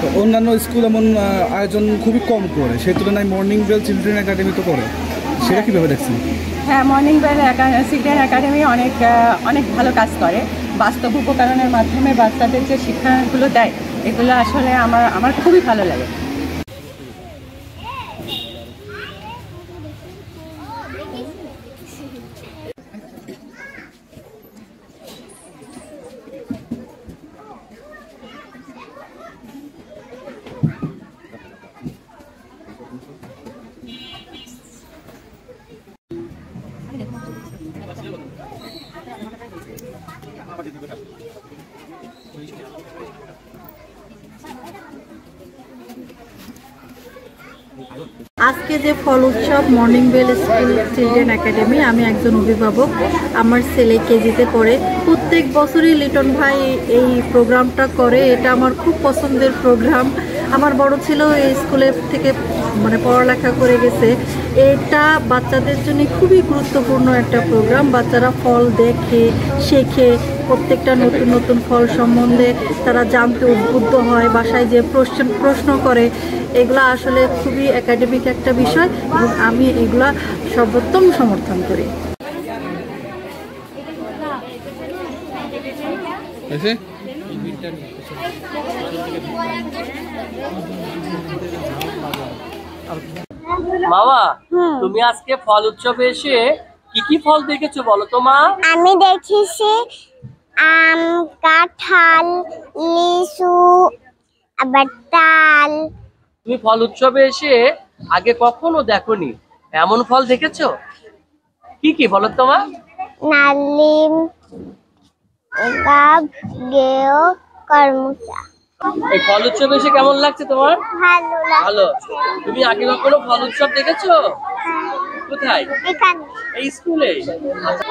তো অন্যান্য স্কুল এমন আয়োজন খুবই কম করে, সেই তুলনায় মর্নিং বেল চিলড্রেন একাডেমি তো করে, সেটা কীভাবে দেখছেন? হ্যাঁ, মর্নিং বেল চিলড্রেন একাডেমি অনেক অনেক ভালো কাজ করে। বাস্তব উপকরণের মাধ্যমে বাচ্চাদের যে শিক্ষাগুলো দেয়, এগুলো আসলে আমার খুবই ভালো লাগে। আজকে যে ফল উৎসব morning bell school children academy, আমি একজন অভিভাবক, আমার ছেলে কেজিতে পড়ে। প্রত্যেক বছরই লিটন ভাই এই প্রোগ্রামটা করে, এটা আমার খুব পছন্দের প্রোগ্রাম। আমার বড় ছেলেও এই স্কুলের থেকে পড়ালেখা করে গেছে। এটা বাচ্চাদের জন্য খুবই গুরুত্বপূর্ণ একটা প্রোগ্রাম। বাচ্চারা ফল দেখে, শেখে, প্রত্যেকটা নতুন নতুন ফল সম্বন্ধে তারা জানতে উদ্বুদ্ধ হয়, বাসায় যে প্রশ্ন করে। এগুলা আসলে খুবই একাডেমিক একটা বিষয় এবং আমি এগুলা সর্বোত্তম সমর্থন করি। মামা, তুমি আজকে ফল উৎসবে এসে কি কি ফল দেখেছো বলো তো মা? আমি দেখেছি আম, কাঁঠাল, লিচু, আবার তাল। তুমি ফল উৎসবে এসে আগে কখনো দেখোনি এমন ফল দেখেছো? কি কি বলো তো মা? নালিম, গাব, গেও, করমচা। এই ফল উৎসবে এসে কেমন লাগছে তোমার? ভালো ভালো। লাগছে। তুমি আগে কখনো ফল উৎসব দেখেছো? কোথায়? এখানে। এই স্কুলে।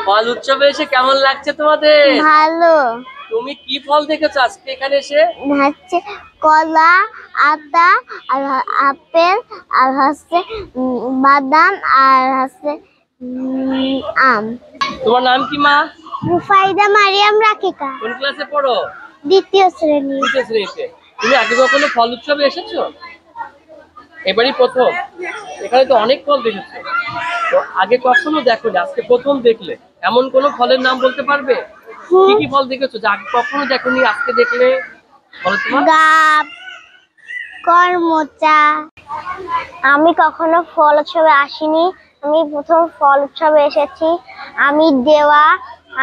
ফল উৎসবে এসে কেমন লাগছে তোমাদের? ভালো। তুমি কি ফল দেখেছো আজকে এখানে এসে? হচ্ছে কলা, আতা, আর আপেল, আর হচ্ছে বাদাম, আর হচ্ছে আম। তোমার নাম কি মা? রুফাইদা মারিয়াম রাকিকা। কোন ক্লাসে পড়ো? দ্বিতীয় শ্রেণী। দ্বিতীয় শ্রেণীতে। তুমি আগে কখনো ফল উৎসবে এসেছো? এবারই প্রথম? এখানে তো অনেক ফল দেখেছো, তো আগে কখনো দেখোনি, আজকে প্রথম দেখলে। এমন কোন ফলের নাম বলতে পারবে? কি কি ফল দেখেছো যা আগে কখনো দেখোনি আজকে দেখলে? বলো তো মা। গাব, করমচা। আমি কখনো ফল উৎসবে আসিনি, আমি প্রথম ফল উৎসবে এসেছি। আমি দেওয়া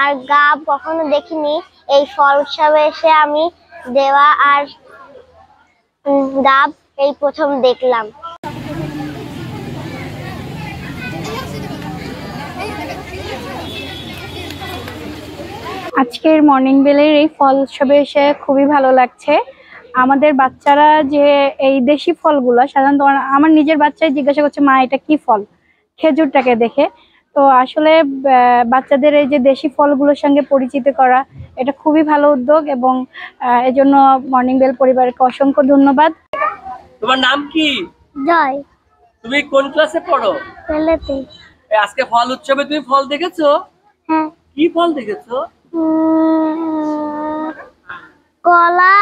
আর গাব কখনো দেখিনি। এই ফল উৎসবে এসে আমি দেওয়া আর গাব এই প্রথম দেখলাম। আজকের মর্নিং বেলের এই ফল উৎসবে এসে খুবই ভালো লাগছে। আমাদের বাচ্চারা যে এই দেশি ফলগুলো সাধারণত আমার নিজের বাচ্চাই জিজ্ঞাসা করছে, মা এটা কি ফল, খেজুরটাকে দেখে। তো আসলে বাচ্চাদের এই যে দেশি ফলগুলোর সঙ্গে পরিচিত করা, এটা খুবই ভালো উদ্যোগ এবং এজন্য মর্নিং বেল পরিবারকে অসংখ্য ধন্যবাদ। তোমার নাম কি? জয়। তুমি কোন ক্লাসে পড়ো? পেলেতে। আজকে ফল উৎসবে তুমি ফল দেখেছো? হ্যাঁ। কি ফল দেখেছো? কলা,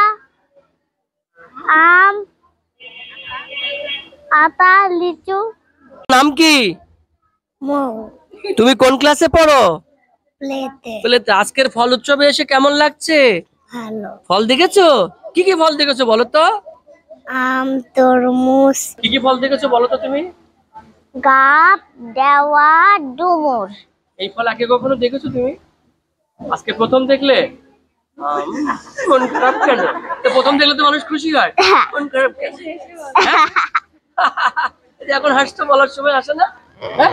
আম, আতা, লিচু। নাম কি? তুমি কোন ক্লাসে পড়ো? প্লেতে। আজকের ফল উৎসবে এসে কেমন লাগছে? ভালো। ফল দেখেছো? কি কি ফল দেখেছো বলো তো? আম, তরমুজ। কি কি ফল দেখেছো বলো তো তুমি? গাব, দেওয়া, ডুমুর। এই ফল আগে কখনো দেখেছো তুমি? আজকে প্রথম দেখলে? মন খারাপ কেন? তো প্রথম দেখলে তো মানুষ খুশি হয়, মন খারাপ কেন? এখন হাসতে বলার সময় আসে না? হ্যাঁ।